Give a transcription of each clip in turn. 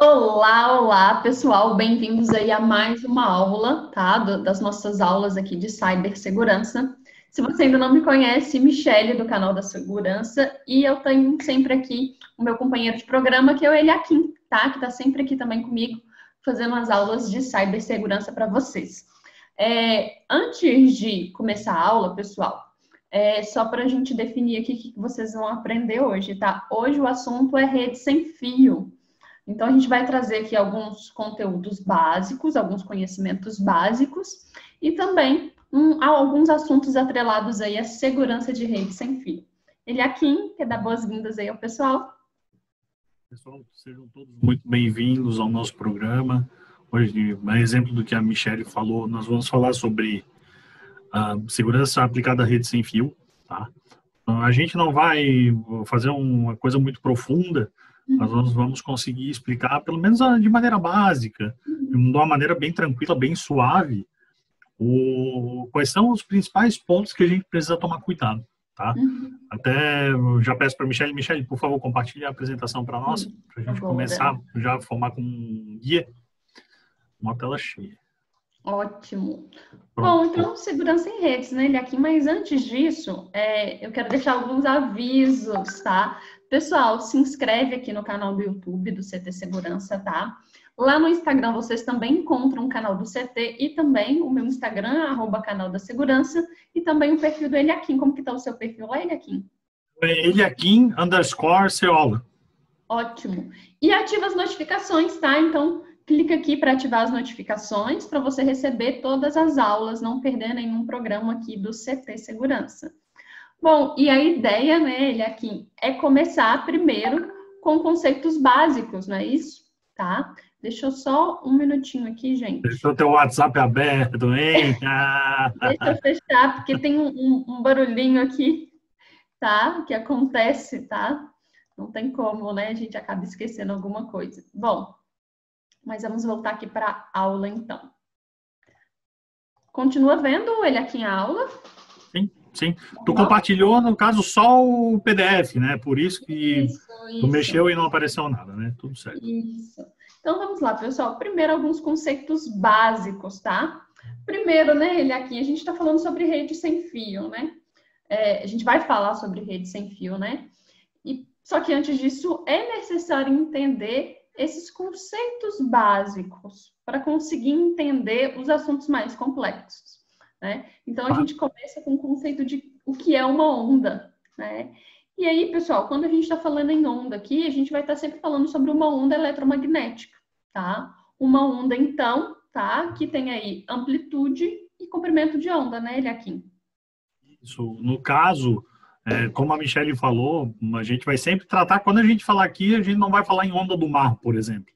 Olá, olá, pessoal, bem-vindos aí a mais uma aula, tá? Das nossas aulas aqui de cibersegurança. Se você ainda não me conhece, Michele, do canal da Segurança, e eu tenho sempre aqui o meu companheiro de programa, que é o Eliakim, tá? Que tá sempre aqui também comigo, fazendo as aulas de cibersegurança para vocês. Antes de começar a aula, pessoal, só para a gente definir aqui o que vocês vão aprender hoje, tá? Hoje o assunto é rede sem fio. Então, a gente vai trazer aqui alguns conteúdos básicos, alguns conhecimentos básicos e também alguns assuntos atrelados aí à segurança de rede sem fio. Eliakim, quer dar boas-vindas aí ao pessoal? Pessoal, sejam todos muito bem-vindos ao nosso programa. Hoje, a exemplo do que a Michele falou, nós vamos falar sobre a segurança aplicada à rede sem fio, tá? Então, a gente não vai fazer uma coisa muito profunda, mas nós vamos conseguir explicar, pelo menos de maneira básica, de uma maneira bem tranquila, bem suave, quais são os principais pontos que a gente precisa tomar cuidado, tá? Até eu já peço para Michele, por favor, compartilhe a apresentação para nós, para a gente começar já a formar com um guia, uma tela cheia. Ótimo. Pronto. Bom, então, segurança em redes, né, Eliakim? Mas antes disso, eu quero deixar alguns avisos, tá? Pessoal, se inscreve aqui no canal do YouTube do CT Segurança, tá? Lá no Instagram vocês também encontram o canal do CT e também o meu Instagram, @canal da segurança, e também o perfil do Eliakim. Como que tá o seu perfil lá, Eliakim? Eliakim_Ceola. Ótimo. E ativa as notificações, tá? Então, clica aqui para ativar as notificações para você receber todas as aulas, não perder nenhum programa aqui do CT Segurança. Bom, e a ideia, né, Eliakim, é começar primeiro com conceitos básicos, não é isso? Tá? Deixa eu só um minutinho aqui, gente. Deixa o teu WhatsApp aberto, hein? Deixa eu fechar, porque tem um barulhinho aqui, tá? Que acontece, tá? Não tem como, né? A gente acaba esquecendo alguma coisa. Bom, mas vamos voltar aqui para a aula, então. Continua vendo ele aqui em aula? Sim. Tu compartilhou, no caso, só o PDF, né? Por isso que tu mexeu e não apareceu nada, né? Tudo certo. Isso. Então, vamos lá, pessoal. Primeiro, alguns conceitos básicos, tá? Primeiro, né, ele aqui, a gente está falando sobre rede sem fio, né? A gente vai falar sobre rede sem fio, né? Só que antes disso, é necessário entender esses conceitos básicos para conseguir entender os assuntos mais complexos, né? Então, a gente começa com o conceito de o que é uma onda, né? E aí, pessoal, quando a gente está falando em onda aqui, a gente vai estar sempre falando sobre uma onda eletromagnética, tá? Uma onda, então, tá? Que tem aí amplitude e comprimento de onda, né, Eliakim? Isso. No caso, como a Michele falou, a gente vai sempre tratar, quando a gente falar aqui, a gente não vai falar em onda do mar, por exemplo,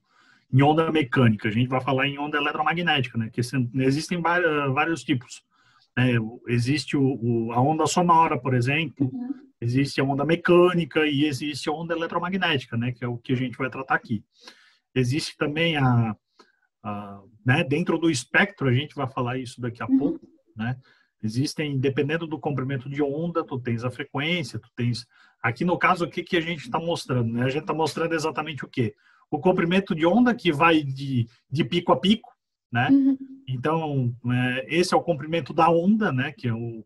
em onda mecânica, a gente vai falar em onda eletromagnética, né? Que existem vários tipos. Existe a onda sonora, por exemplo, existe a onda mecânica e existe a onda eletromagnética, né? Que é o que a gente vai tratar aqui. Existe também né, dentro do espectro, a gente vai falar isso daqui a pouco, né? Existem, dependendo do comprimento de onda, tu tens a frequência, tu tens... Aqui no caso, o que a gente está mostrando, né? A gente está mostrando exatamente o quê? O comprimento de onda que vai de pico a pico, né? Então, esse é o comprimento da onda, né? Que é um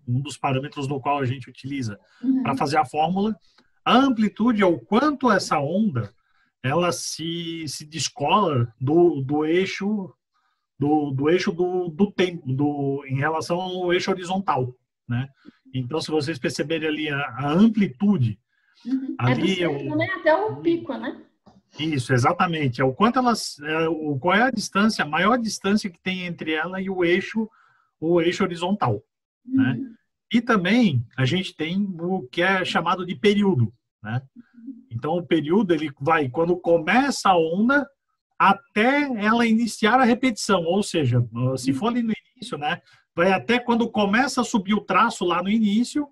dos parâmetros no qual a gente utiliza para fazer a fórmula. A amplitude é o quanto essa onda ela se descola do eixo do tempo, em relação ao eixo horizontal, né? Então, se vocês perceberem ali a amplitude, ali do centro, né? Até o pico, né? Isso, exatamente. É o quanto qual é a distância, a maior distância que tem entre ela e o eixo horizontal, né? E também a gente tem o que é chamado de período, né? Então, o período ele vai quando começa a onda até ela iniciar a repetição, ou seja, se for ali no início, né, vai até quando começa a subir o traço lá no início,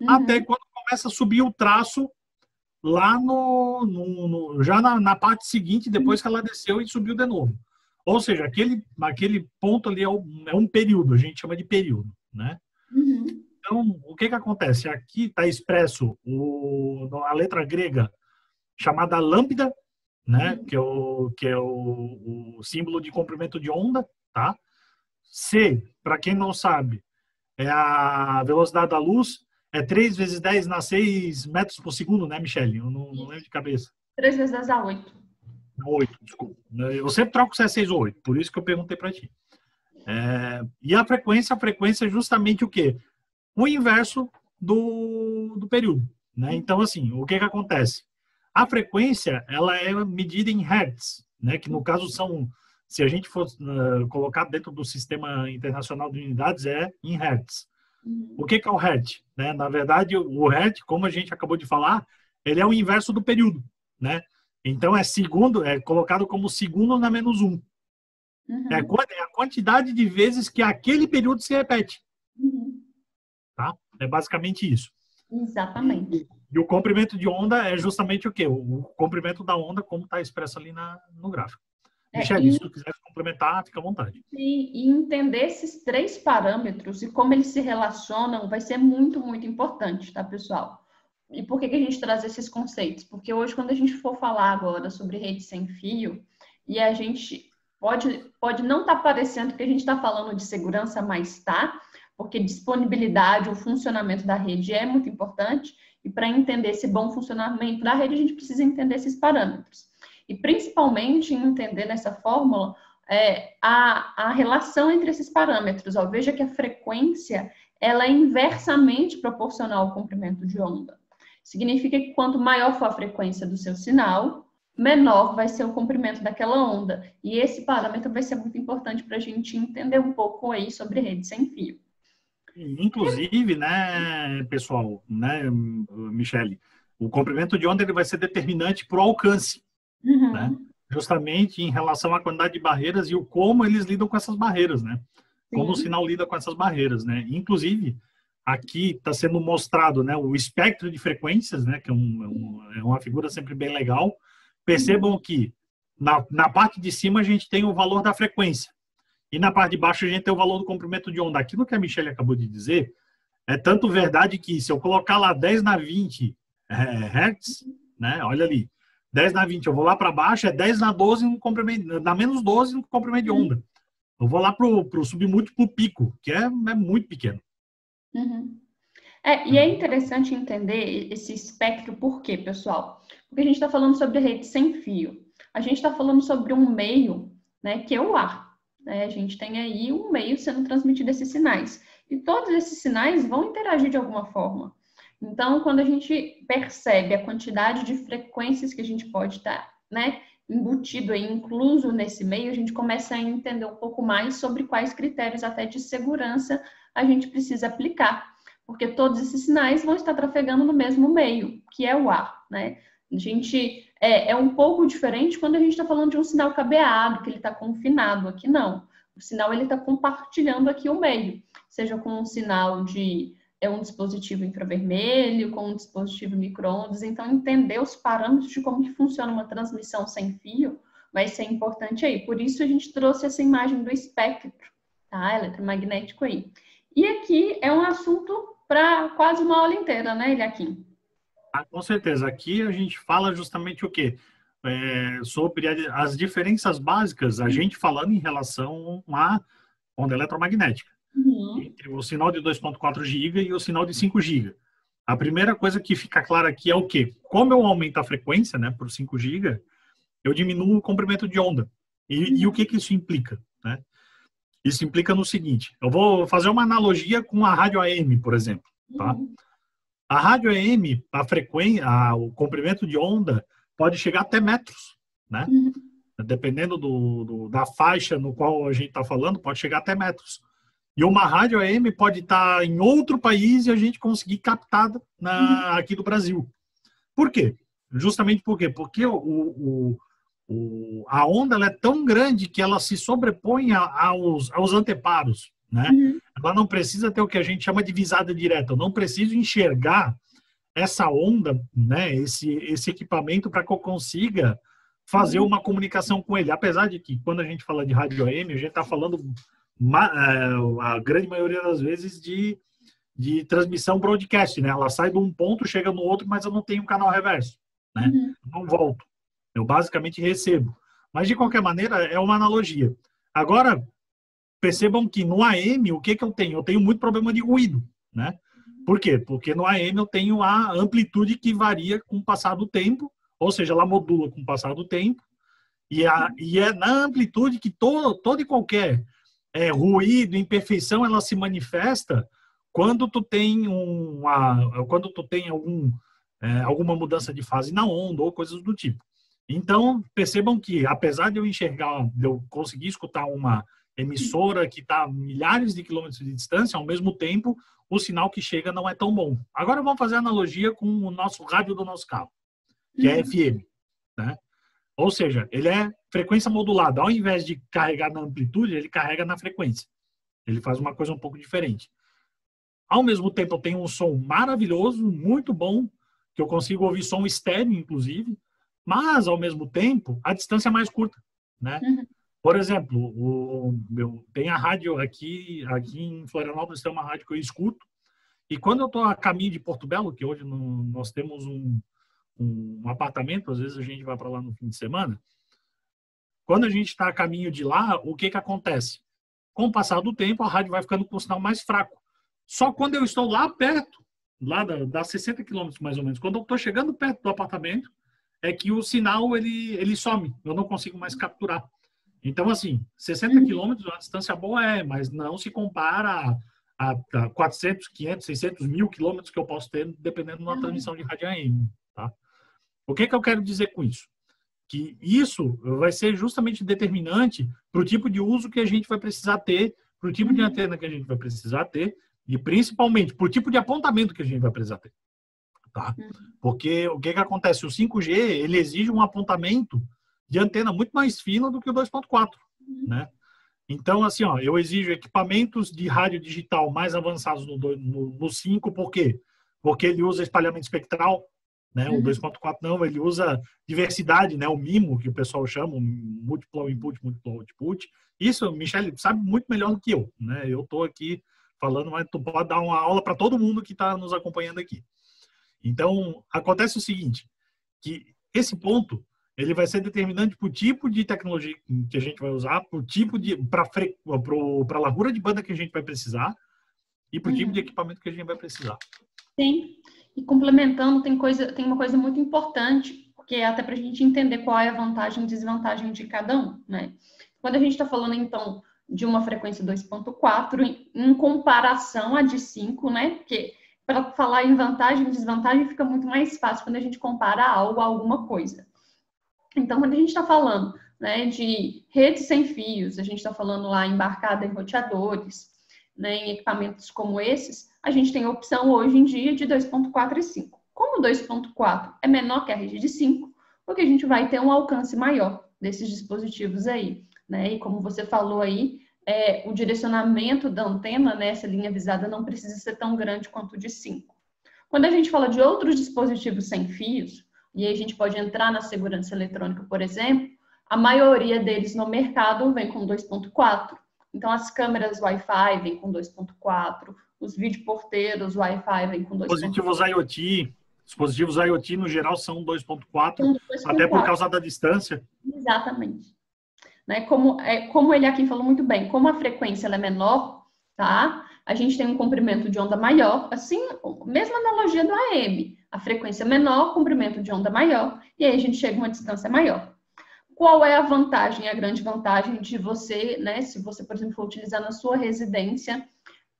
até quando começa a subir o traço lá já na parte seguinte, depois que ela desceu e subiu de novo. Ou seja, aquele ponto ali é um período, a gente chama de período, né? Então, o que acontece? Aqui está expresso a letra grega chamada lambda, né? Que é o símbolo de comprimento de onda, tá? C, para quem não sabe, é a velocidade da luz, é 3 vezes 10 na 6 metros por segundo, né, Michele? Eu não lembro de cabeça. 3 vezes 10 dá 8. 8, desculpa. Eu sempre troco se é 6 ou 8, por isso que eu perguntei para ti. E a frequência é justamente o quê? O inverso do período, né? Então, assim, o que acontece? A frequência, ela é medida em hertz, né? Que no caso são, se a gente for colocar dentro do Sistema Internacional de Unidades, é em hertz. O que é o hertz? Né? Na verdade, o hertz, como a gente acabou de falar, ele é o inverso do período, né? Então, é colocado como segundo na menos 1. Uhum. É a quantidade de vezes que aquele período se repete. Uhum. Tá? É basicamente isso. Exatamente. E o comprimento de onda é justamente o quê? O comprimento da onda, como está expresso ali no gráfico. Michele, se tu quiser complementar, fica à vontade. E entender esses 3 parâmetros e como eles se relacionam vai ser muito, muito importante, tá, pessoal? E por que a gente traz esses conceitos? Porque hoje, quando a gente for falar agora sobre rede sem fio, e a gente pode não estar parecendo que a gente está falando de segurança, mas tá, porque disponibilidade, o funcionamento da rede é muito importante, e para entender esse bom funcionamento da rede, a gente precisa entender esses parâmetros. E principalmente entender nessa fórmula a relação entre esses parâmetros. Ó, veja que a frequência ela é inversamente proporcional ao comprimento de onda. Significa que quanto maior for a frequência do seu sinal, menor vai ser o comprimento daquela onda. E esse parâmetro vai ser muito importante para a gente entender um pouco aí sobre rede sem fio. Inclusive, né, pessoal, né, Michele, o comprimento de onda ele vai ser determinante para o alcance, né? Justamente em relação à quantidade de barreiras e o como eles lidam com essas barreiras, né? Como o sinal lida com essas barreiras, né? Inclusive, aqui está sendo mostrado, né, o espectro de frequências, né, que é uma figura sempre bem legal. Percebam que na parte de cima a gente tem o valor da frequência e na parte de baixo a gente tem o valor do comprimento de onda. Aquilo que a Michele acabou de dizer é tanto verdade que se eu colocar lá 10 na 20 Hz, né, olha ali, 10 na 20, eu vou lá para baixo, é 10 na 12 no comprimento, na menos 12 no comprimento de onda. Eu vou lá para o submúltiplo pico, que é muito pequeno. E é interessante entender esse espectro, por quê, pessoal? Porque a gente está falando sobre rede sem fio. A gente está falando sobre um meio, né, que é o ar. Né? A gente tem aí um meio sendo transmitido esses sinais. E todos esses sinais vão interagir de alguma forma. Então, quando a gente percebe a quantidade de frequências que a gente pode estar, né, embutido aí, incluso nesse meio, a gente começa a entender um pouco mais sobre quais critérios até de segurança a gente precisa aplicar. Porque todos esses sinais vão estar trafegando no mesmo meio, que é o ar, né? A gente é um pouco diferente quando a gente está falando de um sinal cabeado, que ele está confinado. Aqui não. O sinal ele está compartilhando aqui o meio, seja com um sinal de um dispositivo infravermelho, com um dispositivo micro-ondas. Então, entender os parâmetros de como que funciona uma transmissão sem fio vai ser importante aí. Por isso, a gente trouxe essa imagem do espectro, tá? Eletromagnético aí. E aqui é um assunto para quase uma aula inteira, né, Eliakim? Com certeza. Aqui a gente fala justamente o quê? Sobre as diferenças básicas, a gente falando em relação à onda eletromagnética. Entre o sinal de 2.4 GB e o sinal de 5 GB. A primeira coisa que fica clara aqui é o quê? Como eu aumento a frequência, né, por 5 GB, eu diminuo o comprimento de onda. E o que isso implica? Né? Isso implica no seguinte, eu vou fazer uma analogia com a rádio AM, por exemplo. Tá? A rádio AM, a frequência, o comprimento de onda pode chegar até metros. Né? Dependendo da faixa no qual a gente está falando, pode chegar até metros. E uma rádio AM pode estar em outro país e a gente conseguir captar aqui do Brasil. Por quê? Justamente por quê? Porque a onda ela é tão grande que ela se sobrepõe aos anteparos. Né? Ela não precisa ter o que a gente chama de visada direta. Eu não preciso enxergar essa onda, né? esse equipamento para que eu consiga fazer uma comunicação com ele. Apesar de que, quando a gente fala de rádio AM, a gente está falando a grande maioria das vezes de transmissão broadcast, né? Ela sai de um ponto, chega no outro, mas eu não tenho um canal reverso, né? Eu não volto. Eu basicamente recebo. Mas, de qualquer maneira, é uma analogia. Agora, percebam que no AM, o que eu tenho? Eu tenho muito problema de ruído, né? Por quê? Porque no AM eu tenho a amplitude que varia com o passar do tempo, ou seja, ela modula com o passar do tempo, e é na amplitude que todo e qualquer ruído, imperfeição, ela se manifesta quando tu tem alguma mudança de fase na onda ou coisas do tipo. Então, percebam que, apesar de eu conseguir escutar uma emissora que está a milhares de quilômetros de distância, ao mesmo tempo, o sinal que chega não é tão bom. Agora vamos fazer analogia com o nosso rádio do nosso carro, que é FM, né? Ou seja, ele é frequência modulada. Ao invés de carregar na amplitude, ele carrega na frequência. Ele faz uma coisa um pouco diferente. Ao mesmo tempo, eu tenho um som maravilhoso, muito bom, que eu consigo ouvir som estéreo, inclusive, mas, ao mesmo tempo, a distância é mais curta, né? Por exemplo, tem a rádio aqui em Florianópolis, tem uma rádio que eu escuto, e quando eu estou a caminho de Porto Belo, que hoje nós temos um apartamento, às vezes a gente vai para lá no fim de semana, quando a gente está a caminho de lá, o que acontece? Com o passar do tempo, a rádio vai ficando com o sinal mais fraco. Só quando eu estou lá perto, lá dá 60 quilômetros mais ou menos, quando eu estou chegando perto do apartamento, é que o sinal ele some, eu não consigo mais capturar. Então, assim, 60 quilômetros é uma distância boa, mas não se compara a 400, 500, 600 mil quilômetros que eu posso ter, dependendo da transmissão de rádio AM. Tá? O que eu quero dizer com isso? Que isso vai ser justamente determinante para o tipo de uso que a gente vai precisar ter, para o tipo de antena que a gente vai precisar ter, e principalmente para o tipo de apontamento que a gente vai precisar ter. Tá? Porque o que acontece? O 5G, ele exige um apontamento de antena muito mais fina do que o 2.4, né? Então, assim, eu exijo equipamentos de rádio digital mais avançados no 5, por quê? Porque ele usa espalhamento espectral, né? O 2.4 não, ele usa diversidade, né? O MIMO, que o pessoal chama, o Multiple Input, Multiple Output. Isso, Michele, sabe muito melhor do que eu, né? Eu estou aqui falando, mas tu pode dar uma aula para todo mundo que está nos acompanhando aqui. Então, acontece o seguinte, que esse ponto, ele vai ser determinante para o tipo de tecnologia que a gente vai usar, para a largura de banda que a gente vai precisar e para o tipo de equipamento que a gente vai precisar. Sim, e complementando, tem uma coisa muito importante, porque é até para a gente entender qual é a vantagem e desvantagem de cada um, né? Quando a gente está falando, então, de uma frequência 2.4 em comparação à de 5, né? Porque para falar em vantagem e desvantagem fica muito mais fácil quando a gente compara algo a alguma coisa. Então, quando a gente está falando, né, de redes sem fios, a gente está falando lá embarcada em roteadores, né, em equipamentos como esses, a gente tem a opção hoje em dia de 2.4 e 5. Como o 2.4 é menor que a rede de 5, porque a gente vai ter um alcance maior desses dispositivos aí, né? E como você falou aí, o direcionamento da antena, né, essa linha visada não precisa ser tão grande quanto o de 5. Quando a gente fala de outros dispositivos sem fios, e aí a gente pode entrar na segurança eletrônica, por exemplo, a maioria deles no mercado vem com 2.4. Então, as câmeras Wi-Fi vêm com 2.4, os videoporteiros Wi-Fi vêm com 2.4. Dispositivos IoT, no geral, são 2.4, até por causa da distância. Exatamente. Né? Como ele aqui falou muito bem, como a frequência ela é menor, tá? A gente tem um comprimento de onda maior, assim, mesma analogia do AM. A frequência menor, comprimento de onda maior, e aí a gente chega a uma distância maior. Qual é a vantagem, a grande vantagem de você, né, se você, por exemplo, for utilizar na sua residência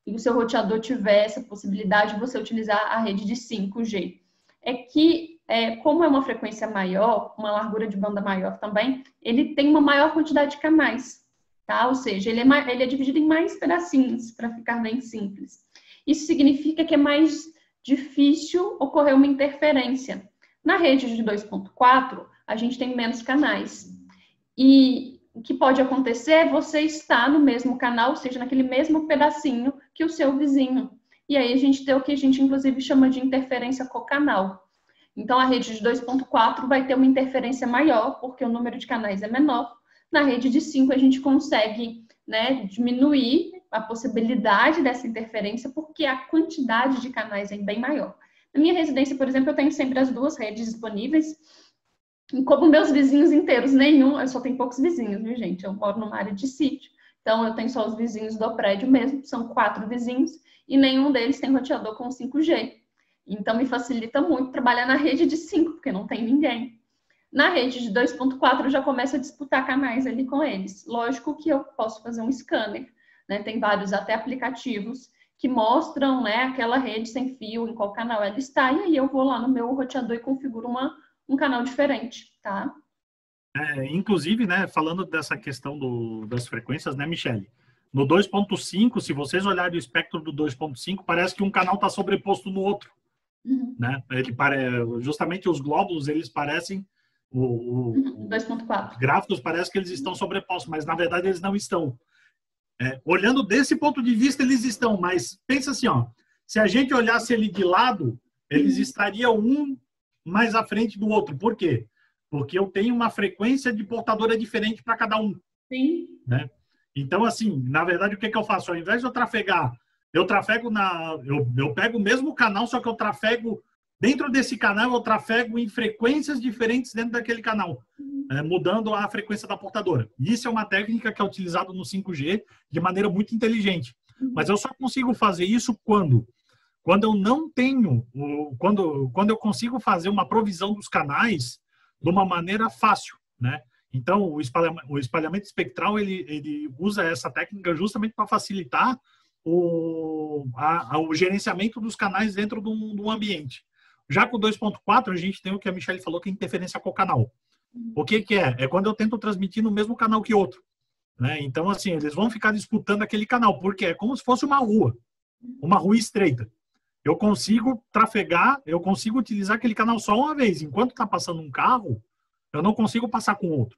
e o seu roteador tiver essa possibilidade de você utilizar a rede de 5G? É que, como é uma frequência maior, uma largura de banda maior também, ele tem uma maior quantidade de canais, tá? Ou seja, ele é dividido em mais pedacinhos, para ficar bem simples. Isso significa que é mais difícil ocorrer uma interferência. Na rede de 2.4, a gente tem menos canais. E o que pode acontecer é você estar no mesmo canal, ou seja, naquele mesmo pedacinho que o seu vizinho. E aí a gente tem o que a gente, inclusive, chama de interferência cocanal. Então, a rede de 2.4 vai ter uma interferência maior, porque o número de canais é menor. Na rede de 5, a gente consegue, né, diminuir a possibilidade dessa interferência, porque a quantidade de canais é bem maior. Na minha residência, por exemplo, eu tenho sempre as duas redes disponíveis, E como meus vizinhos inteiros, nenhum, eu só tenho poucos vizinhos, viu, gente? Eu moro numa área de sítio, então eu tenho só os vizinhos do prédio mesmo, são 4 vizinhos, e nenhum deles tem roteador com 5G. Então me facilita muito trabalhar na rede de 5, porque não tem ninguém. Na rede de 2.4 eu já começo a disputar canais ali com eles. Lógico que eu posso fazer um scanner, né? Tem vários até aplicativos que mostram, né, aquela rede sem fio, em qual canal ela está, e aí eu vou lá no meu roteador e configuro um canal diferente, tá? Inclusive, né, falando dessa questão das frequências, né, Michele? No 2.5, se vocês olharem o espectro do 2.5, parece que um canal está sobreposto no outro, né? Justamente os glóbulos, eles parecem, os 2.4. gráficos parecem que eles estão sobrepostos, mas na verdade eles não estão. Olhando desse ponto de vista, eles estão, mas pensa assim, ó, se a gente olhasse ele de lado, eles estariam um mais à frente do outro. Por quê? Porque eu tenho uma frequência de portadora diferente para cada um. Sim. Né? Então, assim, na verdade, o que eu faço? Ao invés de eu trafegar, eu pego o mesmo canal, só que eu trafego dentro desse canal, eu trafego em frequências diferentes dentro daquele canal, mudando a frequência da portadora. Isso é uma técnica que é utilizada no 5G de maneira muito inteligente. Mas eu só consigo fazer isso quando eu não tenho, quando eu consigo fazer uma provisão dos canais de uma maneira fácil, né? Então, o espalhamento espectral, ele usa essa técnica justamente para facilitar o gerenciamento dos canais dentro de um ambiente. Já com o 2.4, a gente tem o que a Michele falou, que é interferência com o canal. O que é? É quando eu tento transmitir no mesmo canal que outro. Né? Então, assim, eles vão ficar disputando aquele canal, porque é como se fosse uma rua estreita. Eu consigo trafegar, eu consigo utilizar aquele canal só uma vez. Enquanto está passando um carro, eu não consigo passar com outro.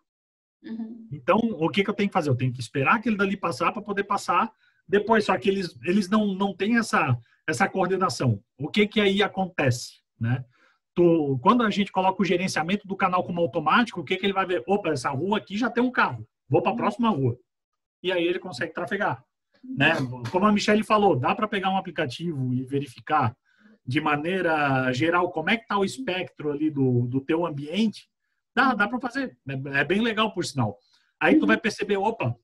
Então, o que eu tenho que fazer? Eu tenho que esperar aquele dali passar para poder passar depois. Só que eles não têm essa coordenação. O que aí acontece? Né? Quando a gente coloca o gerenciamento do canal como automático, o que ele vai ver? Opa, essa rua aqui já tem um carro. Vou para a próxima rua. E aí ele consegue trafegar. Né? Como a Michele falou, dá para pegar um aplicativo e verificar de maneira geral como é que está o espectro ali do teu ambiente. Dá para fazer. É bem legal, por sinal. Aí tu vai perceber, opa,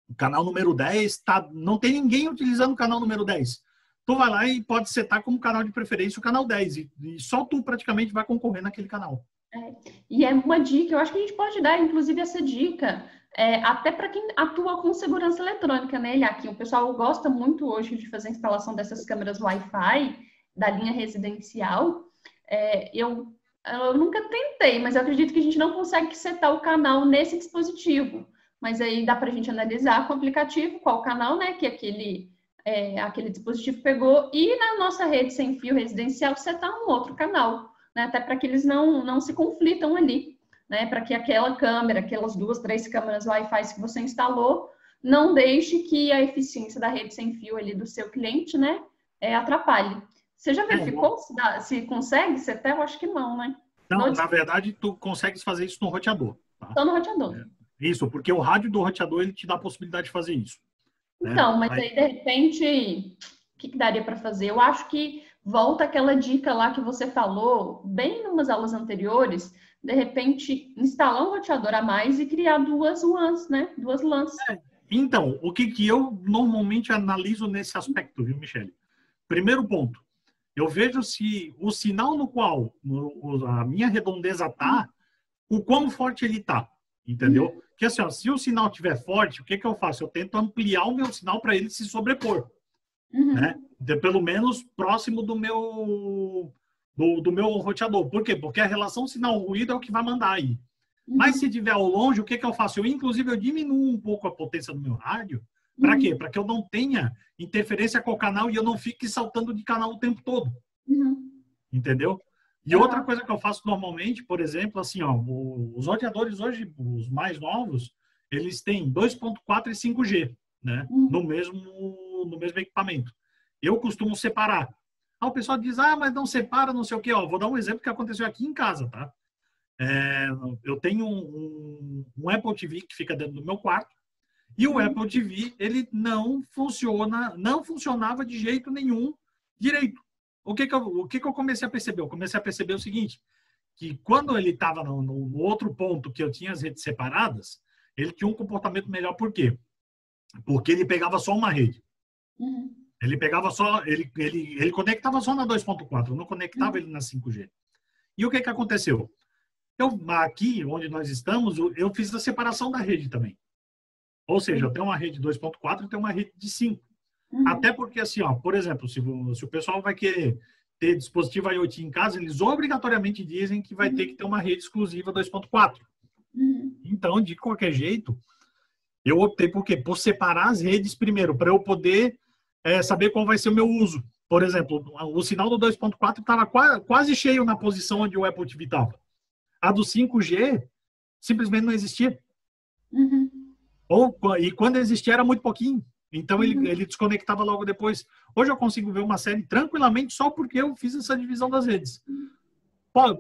o canal número 10, não tem ninguém utilizando o canal número 10. Tu vai lá e pode setar como canal de preferência o canal 10. E só tu praticamente vai concorrer naquele canal. E é uma dica, eu acho que a gente pode dar, inclusive, essa dica até para quem atua com segurança eletrônica, né, Eliakim? O pessoal gosta muito hoje de fazer a instalação dessas câmeras Wi-Fi da linha residencial. Eu nunca tentei, mas eu acredito que a gente não consegue setar o canal nesse dispositivo. Mas aí dá para a gente analisar com o aplicativo qual canal, né, que aquele dispositivo pegou, e na nossa rede sem fio residencial setar um outro canal, né, até para que eles não se conflitam ali, né, para que aquela câmera, aquelas 2, 3 câmeras Wi-Fi que você instalou, não deixe que a eficiência da rede sem fio ali do seu cliente, né, atrapalhe. Você já verificou se consegue setar? Eu acho que não, né? Não, na verdade, tu consegues fazer isso no roteador. Tá? Só no roteador. Isso, porque o rádio do roteador, ele te dá a possibilidade de fazer isso. Então, mas aí, de repente, o que daria para fazer? Eu acho que volta aquela dica lá que você falou, bem em umas aulas anteriores, de repente, instalar um roteador a mais e criar 2 WANs, né? 2 LANs. Então, o que eu normalmente analiso nesse aspecto, viu, Michele? Primeiro ponto, eu vejo se o sinal no qual a minha redondeza está, o quão forte ele está, entendeu? Porque assim, ó, se o sinal estiver forte, o que eu faço? Eu tento ampliar o meu sinal para ele se sobrepor, né? Pelo menos próximo do meu roteador. Por quê? Porque a relação sinal-ruído é o que vai mandar aí. Mas se estiver ao longe, o que eu faço? Eu diminuo um pouco a potência do meu rádio. Para quê? Para que eu não tenha interferência com o canal e eu não fique saltando de canal o tempo todo. Entendeu? E outra coisa que eu faço normalmente, por exemplo, assim, ó, os roteadores hoje, os mais novos, eles têm 2.4 e 5G, né? No mesmo equipamento. Eu costumo separar. O pessoal diz, mas não separa, não sei o quê. Ó, vou dar um exemplo que aconteceu aqui em casa, tá? Eu tenho um Apple TV que fica dentro do meu quarto. E o Apple TV, ele não funcionava de jeito nenhum direito. O que eu comecei a perceber? Eu comecei a perceber o seguinte, que quando ele estava no outro ponto que eu tinha as redes separadas, ele tinha um comportamento melhor. Por quê? Porque ele pegava só uma rede. Uhum. Ele pegava só, ele conectava só na 2.4, não conectava ele na 5G. E o que aconteceu? Aqui, onde nós estamos, eu fiz a separação da rede também. Ou seja, eu tenho uma rede 2.4 e tenho uma rede de 5. Até porque, assim, ó, por exemplo, se o pessoal vai querer ter dispositivo IoT em casa, eles obrigatoriamente dizem que vai ter que ter uma rede exclusiva 2.4. Então, de qualquer jeito, eu optei por quê? Por separar as redes primeiro, para eu poder saber qual vai ser o meu uso. Por exemplo, o sinal do 2.4 estava quase cheio na posição onde o Apple TV estava. A do 5G simplesmente não existia. E quando existia era muito pouquinho. Então ele desconectava logo depois. Hoje eu consigo ver uma série tranquilamente só porque eu fiz essa divisão das redes.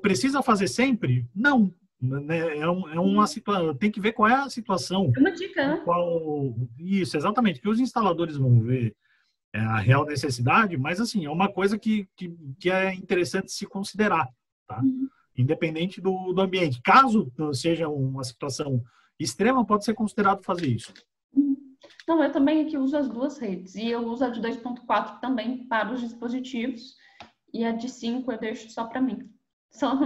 Precisa fazer sempre? Não. É uma situação. Tem que ver qual é a situação. É uma dica, né? Isso, exatamente. Que os instaladores vão ver a real necessidade, mas assim, é uma coisa que é interessante se considerar, tá? Independente do ambiente. Caso seja uma situação extrema, pode ser considerado fazer isso. Não, eu também aqui uso as duas redes. E eu uso a de 2.4 também para os dispositivos. E a de 5 eu deixo só para mim.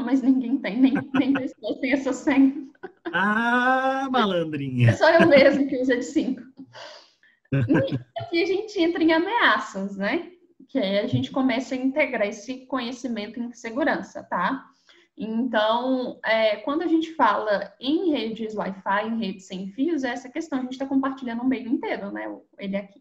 Mas ninguém tem, nem minha esposa tem essa senha. Ah, malandrinha. É só eu mesmo que uso a de 5. E aqui a gente entra em ameaças, né? Que aí a gente começa a integrar esse conhecimento em segurança, tá? Então, quando a gente fala em redes Wi-Fi, em redes sem fios, é essa questão. A gente está compartilhando o meio inteiro, né? Ele aqui.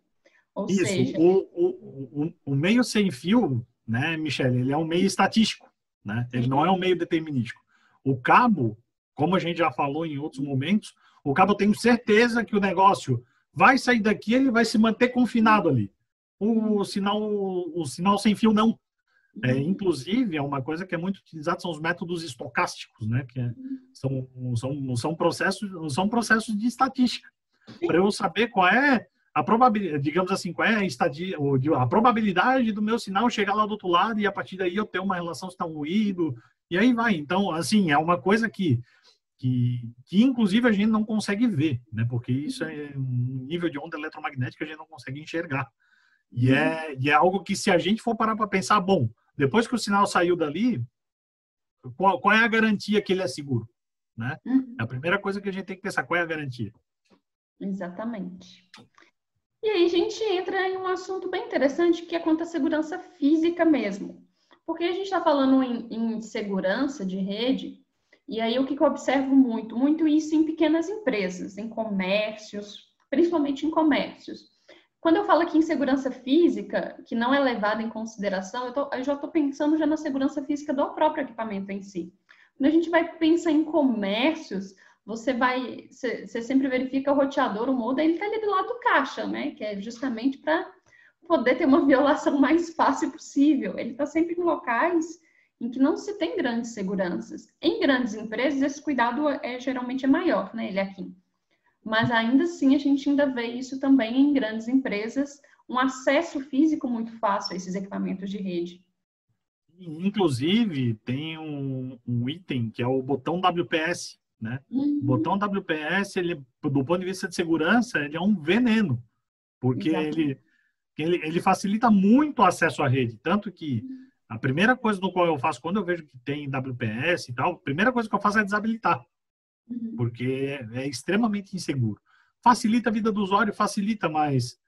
Ou isso, seja... o meio sem fio, né, Michele, ele é um meio estatístico, né? Ele não é um meio determinístico. O cabo, como a gente já falou em outros momentos, o cabo eu tenho certeza que o negócio vai sair daqui, ele vai se manter confinado ali. O sinal sem fio não. Inclusive, é uma coisa que é muito utilizada, são os métodos estocásticos, né? Que são processos de estatística. Para eu saber qual é a probabilidade, digamos assim, qual é a probabilidade do meu sinal chegar lá do outro lado e a partir daí eu ter uma relação se está um ruído, e aí vai. Então, assim, é uma coisa que inclusive a gente não consegue ver, né? Porque isso é um nível de onda eletromagnética que a gente não consegue enxergar. E é algo que, se a gente for parar para pensar, bom, depois que o sinal saiu dali, qual é a garantia que ele é seguro? Né? É a primeira coisa que a gente tem que pensar, qual é a garantia? Exatamente. E aí a gente entra em um assunto bem interessante, que é quanto à segurança física mesmo. Porque a gente está falando em segurança de rede, e aí o que eu observo muito isso em pequenas empresas, em comércios, principalmente em comércios. Quando eu falo aqui em segurança física, que não é levada em consideração, eu já estou pensando já na segurança física do próprio equipamento em si. Quando a gente vai pensar em comércios, você sempre verifica o roteador, o modem, ele está ali do lado do caixa, né? Que é justamente para poder ter uma violação mais fácil possível. Ele está sempre em locais em que não se tem grandes seguranças. Em grandes empresas, esse cuidado geralmente é maior, né? Ele aqui. Mas ainda assim, a gente ainda vê isso também em grandes empresas, um acesso físico muito fácil a esses equipamentos de rede. Inclusive, tem um item que é o botão WPS, né? O botão WPS, ele, do ponto de vista de segurança, ele é um veneno, porque ele facilita muito o acesso à rede, tanto que a primeira coisa no qual eu faço, quando eu vejo que tem WPS e tal, a primeira coisa que eu faço é desabilitar. Porque é extremamente inseguro. Facilita a vida do usuário, mas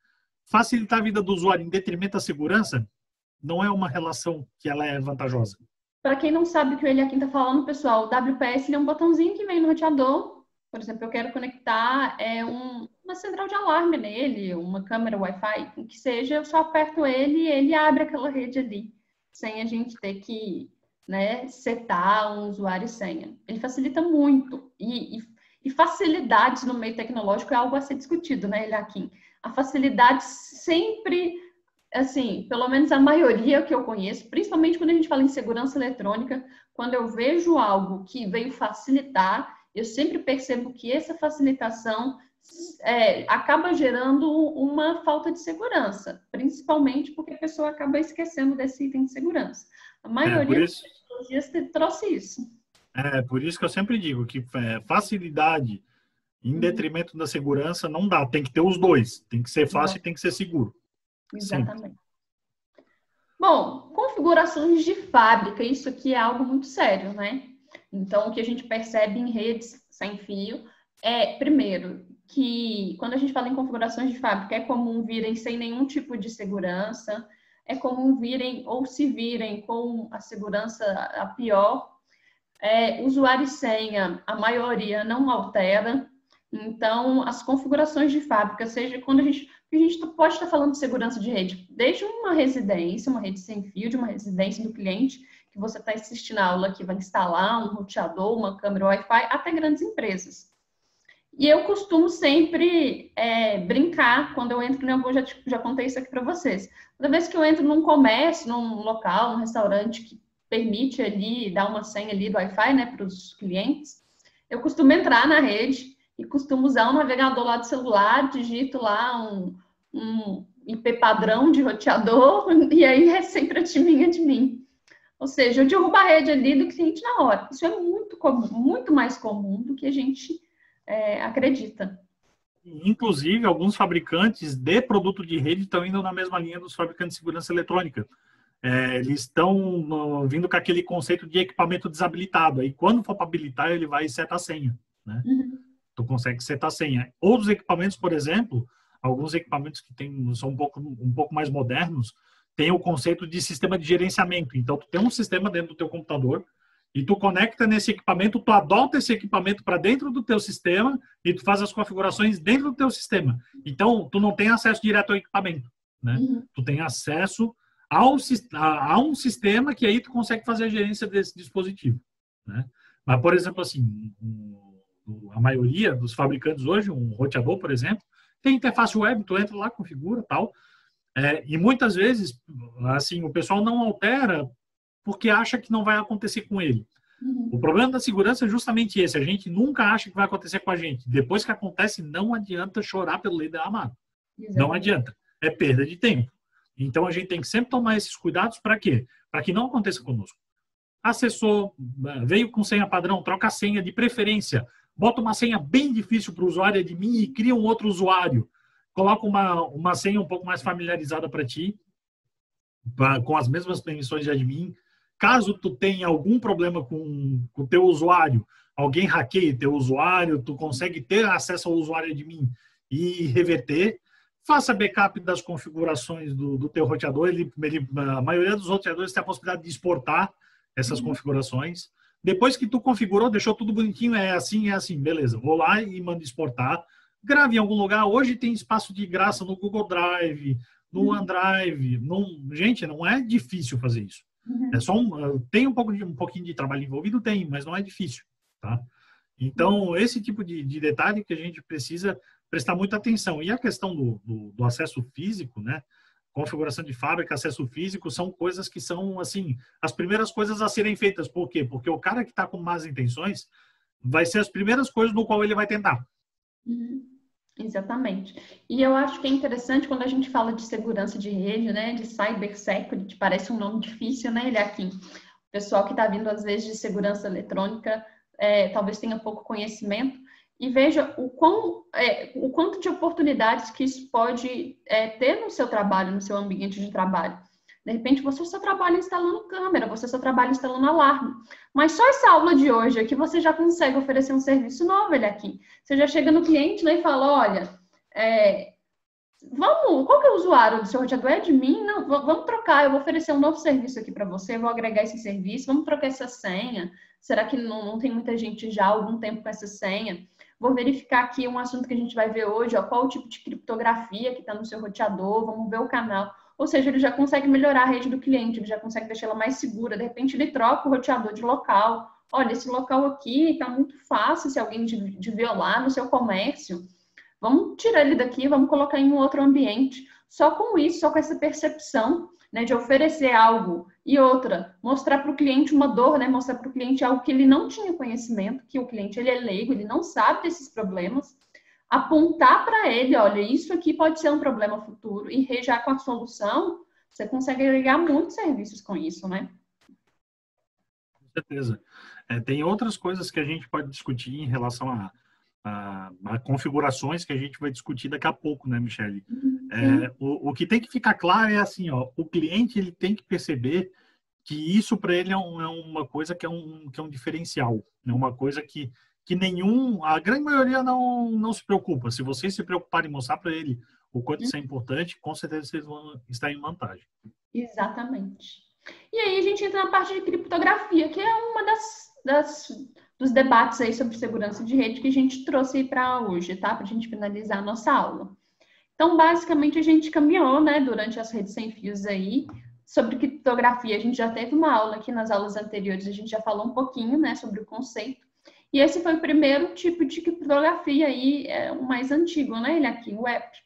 facilitar a vida do usuário em detrimento da segurança não é uma relação que ela é vantajosa. Para quem não sabe o que o Eliakim está falando, pessoal, o WPS é um botãozinho que vem no roteador. Por exemplo, eu quero conectar uma central de alarme nele, uma câmera Wi-Fi, o que seja, eu só aperto ele e ele abre aquela rede ali, sem a gente ter que setar um usuário e senha. Ele facilita muito. E facilidades no meio tecnológico é algo a ser discutido, né, Eliakim? A facilidade sempre, assim, pelo menos a maioria que eu conheço, principalmente quando a gente fala em segurança eletrônica, quando eu vejo algo que veio facilitar, eu sempre percebo que essa facilitação acaba gerando uma falta de segurança, principalmente porque a pessoa acaba esquecendo desse item de segurança. A maioria das tecnologias trouxe isso. É por isso que eu sempre digo que facilidade em detrimento da segurança não dá. Tem que ter os dois. Tem que ser fácil e tem que ser seguro. Sempre. Exatamente. Bom, configurações de fábrica, isso aqui é algo muito sério, né? Então, o que a gente percebe em redes sem fio é, primeiro, que quando a gente fala em configurações de fábrica, é comum virem sem nenhum tipo de segurança, é comum virem ou se virem com a segurança a pior. Usuário e senha, a maioria não altera. Então, as configurações de fábrica, seja quando a gente pode estar falando de segurança de rede, desde uma residência, uma rede sem fio, de uma residência do cliente, que você está assistindo a aula que vai instalar um roteador, uma câmera Wi-Fi, até grandes empresas. E eu costumo sempre brincar quando eu entro em algum, já contei isso aqui para vocês. Toda vez que eu entro num comércio, num local, num restaurante que permite ali dar uma senha ali do Wi-Fi, né, para os clientes, eu costumo entrar na rede e costumo usar um navegador lá do celular, digito lá um IP padrão de roteador e aí é sempre a timinha de mim. Ou seja, eu derrubo a rede ali do cliente na hora. Isso é muito comum, muito mais comum do que a gente acredita. Inclusive, alguns fabricantes de produto de rede estão indo na mesma linha dos fabricantes de segurança eletrônica. Eles estão vindo com aquele conceito de equipamento desabilitado. Aí, quando for para habilitar, ele vai setar a senha, né? Uhum. Tu consegue setar a senha. Outros equipamentos, por exemplo, alguns equipamentos que são um pouco mais modernos, tem o conceito de sistema de gerenciamento. Então, tu tem um sistema dentro do teu computador e tu conecta nesse equipamento, tu adota esse equipamento para dentro do teu sistema e tu faz as configurações dentro do teu sistema. Então, tu não tem acesso direto ao equipamento, né? Uhum. Tu tem acesso a um sistema que aí tu consegue fazer a gerência desse dispositivo, né? Mas, por exemplo, assim, a maioria dos fabricantes hoje, um roteador, por exemplo, tem interface web, tu entra lá, configura tal. E muitas vezes, assim, o pessoal não altera porque acha que não vai acontecer com ele. Uhum. O problema da segurança é justamente esse. A gente nunca acha que vai acontecer com a gente. Depois que acontece, não adianta chorar pelo leite derramado. Não adianta. É perda de tempo. Então, a gente tem que sempre tomar esses cuidados para quê? Para que não aconteça conosco. Acessou, veio com senha padrão, troca a senha de preferência. Bota uma senha bem difícil para o usuário admin e cria um outro usuário. Coloca uma senha um pouco mais familiarizada para ti, com as mesmas permissões de admin. Caso tu tenha algum problema com o teu usuário, alguém hackeie teu usuário, tu consegue ter acesso ao usuário admin e reverter. Faça backup das configurações do teu roteador. A maioria dos roteadores tem a possibilidade de exportar essas configurações. Depois que tu configurou, deixou tudo bonitinho, é assim, beleza. Vou lá e mando exportar. Grave em algum lugar. Hoje tem espaço de graça no Google Drive, no OneDrive. Gente, não é difícil fazer isso. É só tem um pouquinho de trabalho envolvido, tem, mas não é difícil, tá? Então, esse tipo de detalhe que a gente precisa prestar muita atenção. E a questão do acesso físico, né? Configuração de fábrica, acesso físico, são coisas que são, assim, as primeiras coisas a serem feitas. Por quê? Porque o cara que está com más intenções vai ser as primeiras coisas no qual ele vai tentar. Exatamente. E eu acho que é interessante quando a gente fala de segurança de rede, né, de cybersecurity, parece um nome difícil, né, Eliakim? O pessoal que está vindo, às vezes, de segurança eletrônica, talvez tenha pouco conhecimento, e veja o quanto de oportunidades que isso pode ter no seu trabalho, no seu ambiente de trabalho. De repente, você só trabalha instalando câmera, você só trabalha instalando alarme. Mas só essa aula de hoje aqui, você já consegue oferecer um serviço novo, aqui. Você já chega no cliente, né, e fala, olha, qual que é o usuário do seu roteador? É de mim? Não, vamos trocar, eu vou oferecer um novo serviço aqui para você, vou agregar esse serviço, vamos trocar essa senha. Será que não tem muita gente já há algum tempo com essa senha? Vou verificar aqui um assunto que a gente vai ver hoje, qual o tipo de criptografia que está no seu roteador, vamos ver o canal. Ou seja, ele já consegue melhorar a rede do cliente, ele já consegue deixar ela mais segura. De repente, ele troca o roteador de local. Olha, esse local aqui está muito fácil se alguém de violar no seu comércio. Vamos tirar ele daqui, vamos colocar em um outro ambiente. Só com isso, só com essa percepção, né, de oferecer algo. E outra, mostrar para o cliente uma dor, né, mostrar para o cliente algo que ele não tinha conhecimento, que o cliente ele é leigo, ele não sabe desses problemas. Apontar para ele, olha, isso aqui pode ser um problema futuro, e já com a solução, você consegue agregar muitos serviços com isso, né? Com certeza. Tem outras coisas que a gente pode discutir em relação a configurações que a gente vai discutir daqui a pouco, né, Michele? O que tem que ficar claro é assim, ó, o cliente ele tem que perceber que isso para ele é uma coisa que é um diferencial, é uma coisa que a grande maioria não se preocupa. Se vocês se preocuparem em mostrar para ele o quanto isso é importante, com certeza vocês vão estar em vantagem. Exatamente. E aí a gente entra na parte de criptografia, que é uma dos debates aí sobre segurança de rede que a gente trouxe para hoje, tá? Para a gente finalizar a nossa aula. Então, basicamente, a gente caminhou, né, durante as redes sem fios aí, sobre criptografia. A gente já teve uma aula aqui nas aulas anteriores, a gente já falou um pouquinho, né, sobre o conceito. E esse foi o primeiro tipo de criptografia aí, o mais antigo, né, ele aqui, o WEP,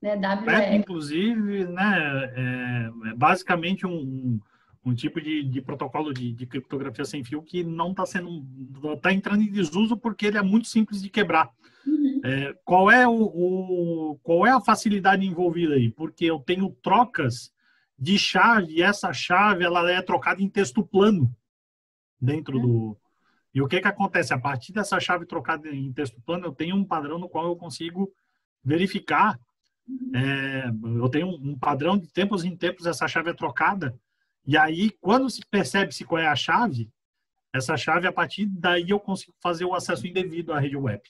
né, WEP. Inclusive, né, basicamente um tipo de protocolo de criptografia sem fio que não está entrando em desuso porque ele é muito simples de quebrar. Qual é a facilidade envolvida aí? Porque eu tenho trocas de chave e essa chave ela é trocada em texto plano dentro do... E o que acontece? A partir dessa chave trocada em texto plano, eu tenho um padrão no qual eu consigo verificar. Eu tenho um padrão de tempos em tempos essa chave é trocada. E aí, quando se percebe-se qual é a chave, essa chave, a partir daí eu consigo fazer o acesso indevido à rede web.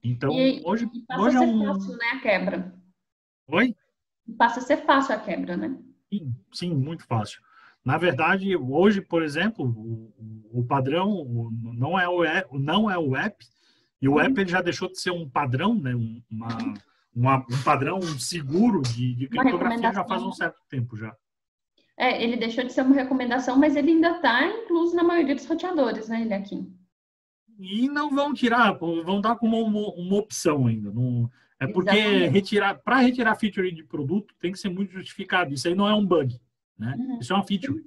Então, hoje passa a ser fácil, né, a quebra. Oi? Passa a ser fácil a quebra, né? Sim, muito fácil. Na verdade, hoje, por exemplo, o padrão não é o web, e o web ele já deixou de ser um padrão, né, um padrão seguro de criptografia já faz um certo tempo já. Ele deixou de ser uma recomendação, mas ele ainda está incluso na maioria dos roteadores, né, ele aqui. E não vão tirar, vão dar como uma opção ainda. É porque para retirar feature de produto tem que ser muito justificado. Isso aí não é um bug, né? Isso é uma feature,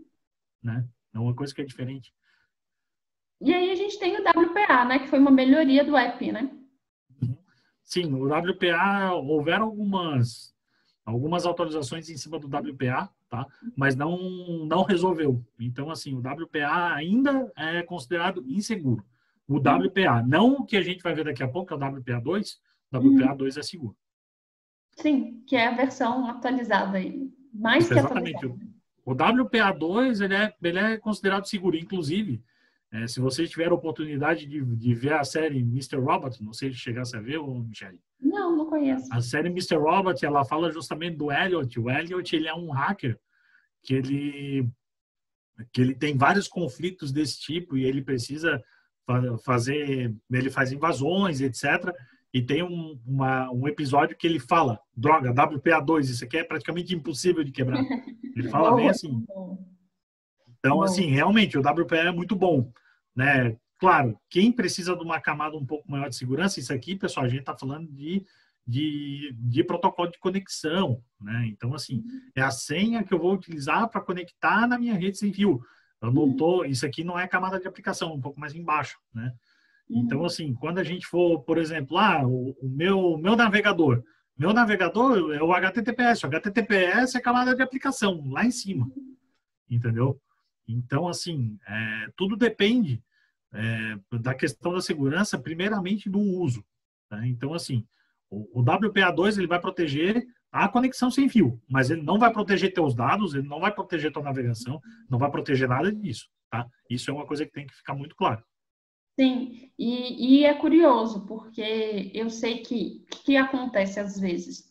né? É uma coisa que é diferente. E aí a gente tem o WPA, né? Que foi uma melhoria do WEP, né? Sim, o WPA, houveram algumas atualizações em cima do WPA, tá? Mas não resolveu. Então, assim, o WPA ainda é considerado inseguro. O WPA, não o que a gente vai ver daqui a pouco, que é o WPA2, o WPA2 é seguro. Sim, que é a versão atualizada aí. Mais que exatamente. Atualizada. O WPA2, ele é considerado seguro. Inclusive, se vocês tiveram a oportunidade de ver a série Mr. Robot, não sei se chegasse a ver, Michele. Não conheço. A série Mr. Robot, ela fala justamente do Elliot. O Elliot, ele é um hacker que ele tem vários conflitos desse tipo e ele precisa ele faz invasões, etc. E tem um episódio que ele fala, droga, WPA2, isso aqui é praticamente impossível de quebrar. Ele fala bem assim. Então, assim, realmente, o WPA é muito bom, né? Claro, quem precisa de uma camada um pouco maior de segurança, isso aqui, pessoal, a gente está falando de protocolo de conexão, né? Então, assim, é a senha que eu vou utilizar para conectar na minha rede sem fio. Isso aqui não é camada de aplicação, um pouco mais embaixo, né? Então, assim, quando a gente for, por exemplo, o meu navegador é o HTTPS. O HTTPS é camada de aplicação, lá em cima, entendeu? Então, assim, tudo depende da questão da segurança, primeiramente do uso, tá? Então, assim, o WPA2 ele vai proteger a conexão sem fio, mas ele não vai proteger teus dados, ele não vai proteger tua navegação, não vai proteger nada disso, tá? Isso é uma coisa que tem que ficar muito claro. Sim, e é curioso, porque eu sei que acontece às vezes.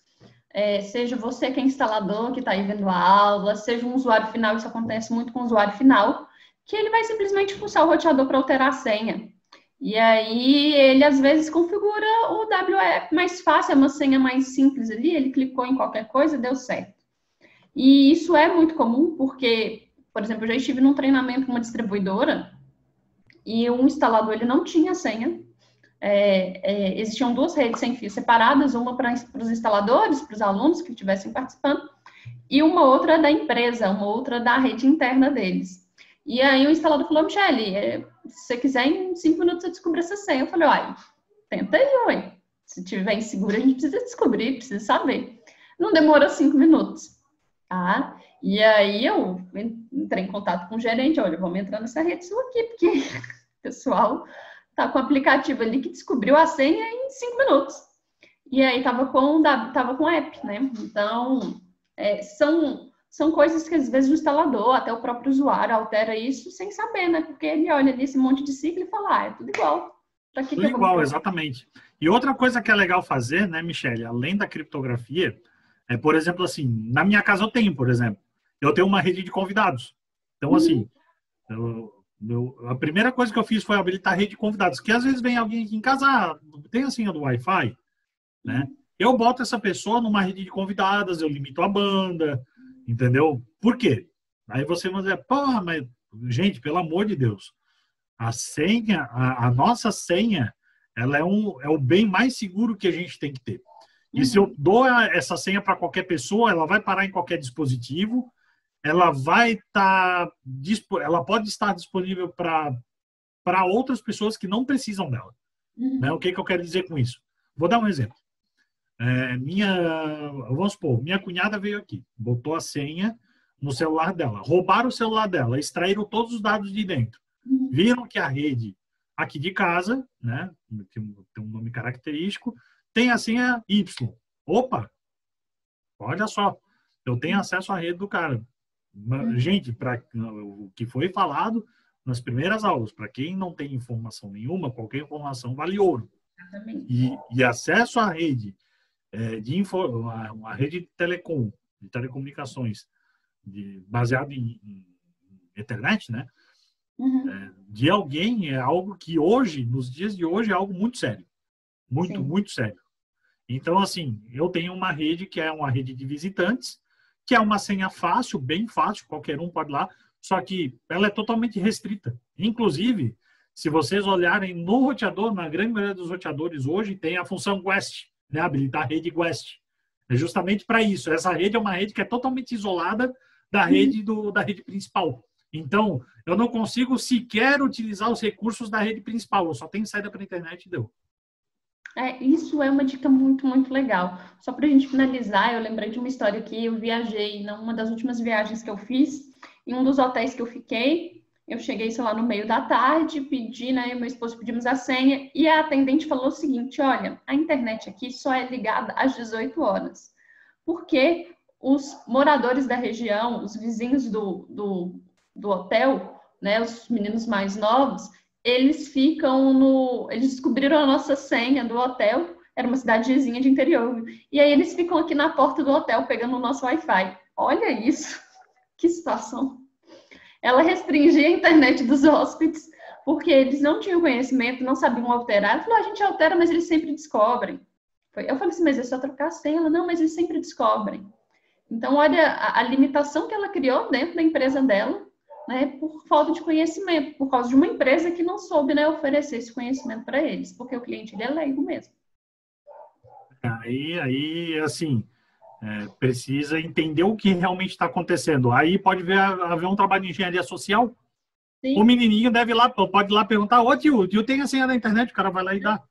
Seja você que é instalador, que está aí vendo a aula, seja um usuário final, isso acontece muito com o usuário final, que ele vai simplesmente pulsar o roteador para alterar a senha. E aí ele às vezes configura o WEP mais fácil, é uma senha mais simples ali, ele clicou em qualquer coisa, deu certo. E isso é muito comum porque, por exemplo, eu já estive num treinamento com uma distribuidora e o instalador ele não tinha senha. Existiam duas redes sem fio separadas, uma para os instaladores, para os alunos que estivessem participando, e uma outra da empresa, uma outra da rede interna deles. E aí o instalador falou, Michele, se você quiser, em 5 minutos eu descobri essa senha. Eu falei, tenta aí, ué. Se tiver inseguro, a gente precisa descobrir, precisa saber. Não demorou 5 minutos, tá? E aí eu entrei em contato com o gerente, olha, vamos entrar nessa rede sua aqui, porque pessoal tá com o aplicativo ali que descobriu a senha em 5 minutos. E aí tava com app, né? Então, são coisas que às vezes o instalador, até o próprio usuário, altera isso sem saber, né? Porque ele olha ali esse monte de sigla e fala, é tudo igual. Tudo igual, exatamente. E outra coisa que é legal fazer, né, Michele, além da criptografia, por exemplo, assim, na minha casa eu tenho uma rede de convidados. Então, assim, a primeira coisa que eu fiz foi habilitar a rede de convidados, que às vezes vem alguém aqui em casa, tem a senha do Wi-Fi, né? Eu boto essa pessoa numa rede de convidadas, eu limito a banda, entendeu? Por quê? Aí você vai dizer, pô, mas, gente, pelo amor de Deus, a senha, a nossa senha, ela é o bem mais seguro que a gente tem que ter. E se eu dou essa senha para qualquer pessoa, ela vai parar em qualquer dispositivo, ela pode estar disponível para outras pessoas que não precisam dela. Né? O que eu quero dizer com isso? Vou dar um exemplo. Vamos supor, minha cunhada veio aqui, botou a senha no celular dela, roubaram o celular dela, extraíram todos os dados de dentro, viram que a rede aqui de casa, né, tem um nome característico, tem a senha Y. Opa, olha só, eu tenho acesso à rede do cara. Gente, para o que foi falado nas primeiras aulas, para quem não tem informação nenhuma, qualquer informação vale ouro. E acesso à rede uma rede de telecomunicações baseada em internet, né? De alguém é algo que hoje, nos dias de hoje, é algo muito sério. Muito sério. Então, assim, eu tenho uma rede que é uma rede de visitantes, que é uma senha fácil, bem fácil, qualquer um pode ir lá, só que ela é totalmente restrita. Inclusive, se vocês olharem no roteador, na grande maioria dos roteadores hoje, tem a função Guest, né? Habilitar a rede Guest. É justamente para isso. Essa rede é uma rede que é totalmente isolada da rede da rede principal. Então, eu não consigo sequer utilizar os recursos da rede principal. Eu só tenho saída para a internet e deu. Isso é uma dica muito, muito legal. Só para a gente finalizar, eu lembrei de uma história que eu viajei, numa das últimas viagens que eu fiz, em um dos hotéis que eu fiquei, eu cheguei, sei lá, no meio da tarde, pedi, né, eu e meu esposo pedimos a senha, e a atendente falou o seguinte, olha, a internet aqui só é ligada às 18 horas, porque os moradores da região, os vizinhos do hotel, né, os meninos mais novos, eles descobriram a nossa senha do hotel, era uma cidadezinha de interior, e aí eles ficam aqui na porta do hotel pegando o nosso Wi-Fi. Olha isso, que situação. Ela restringia a internet dos hóspedes, porque eles não tinham conhecimento, não sabiam alterar. Ela falou, a gente altera, mas eles sempre descobrem. Eu falei assim, mas é só trocar a senha. Ela, não, mas eles sempre descobrem. Então, olha a limitação que ela criou dentro da empresa dela, né, por falta de conhecimento, por causa de uma empresa que não soube, né, oferecer esse conhecimento para eles, porque o cliente ele é leigo mesmo. Aí assim, precisa entender o que realmente está acontecendo. Aí pode haver um trabalho de engenharia social. Sim. O menininho pode ir lá perguntar, ô tio tem a senha da internet, o cara vai lá e dá.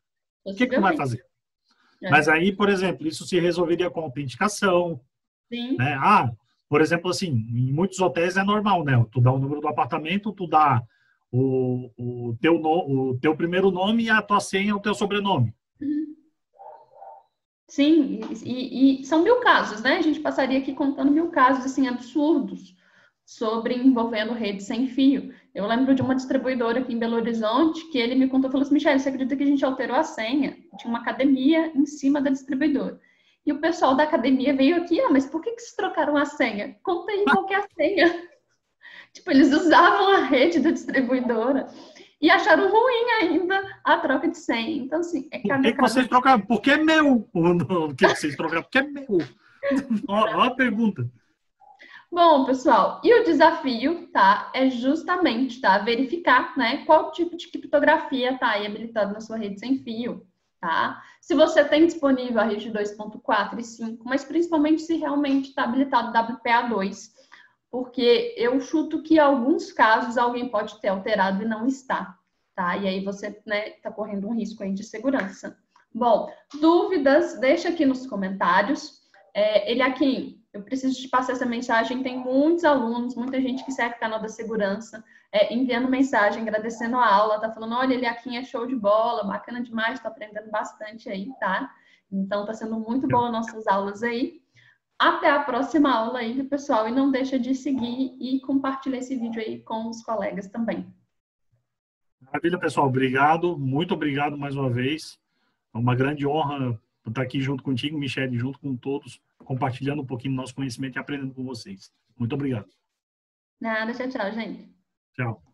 O que vai fazer? Mas aí, por exemplo, isso se resolveria com autenticação. Sim. Né? Por exemplo, assim, em muitos hotéis é normal, né? Tu dá o número do apartamento, tu dá o teu primeiro nome e a tua senha, o teu sobrenome. Sim, e são 1000 casos, né? A gente passaria aqui contando 1000 casos, assim, absurdos envolvendo rede sem fio. Eu lembro de uma distribuidora aqui em Belo Horizonte que ele me contou, falou assim, Michele, você acredita que a gente alterou a senha? Tinha uma academia em cima da distribuidora. E o pessoal da academia veio aqui, mas por que vocês trocaram a senha? Conta aí qual que é a senha. Tipo, eles usavam a rede da distribuidora e acharam ruim ainda a troca de senha. Então, assim, Por que vocês trocaram? Porque é meu. Por que vocês trocaram? Porque é meu. Olha a pergunta. Bom, pessoal, e o desafio, tá, é justamente, tá, verificar, né, qual tipo de criptografia tá aí habilitado na sua rede sem fio. Tá? Se você tem disponível a rede 2.4 e 5, mas principalmente se realmente está habilitado WPA2, porque eu chuto que em alguns casos alguém pode ter alterado e não está, tá? E aí você, né, está correndo um risco aí de segurança. Bom, dúvidas, deixa aqui nos comentários. Ele aqui eu preciso te passar essa mensagem. Tem muitos alunos, muita gente que segue o canal da segurança, enviando mensagem, agradecendo a aula, tá falando, olha, ele aqui é show de bola, bacana demais, tô aprendendo bastante aí, tá? Então, tá sendo muito boa nossas aulas aí. Até a próxima aula aí, pessoal, e não deixa de seguir e compartilhar esse vídeo aí com os colegas também. Maravilha, pessoal. Obrigado, muito obrigado mais uma vez. É uma grande honra estar aqui junto contigo, Michele, junto com todos, compartilhando um pouquinho do nosso conhecimento e aprendendo com vocês. Muito obrigado. Nada, tchau, tchau, gente. Tchau.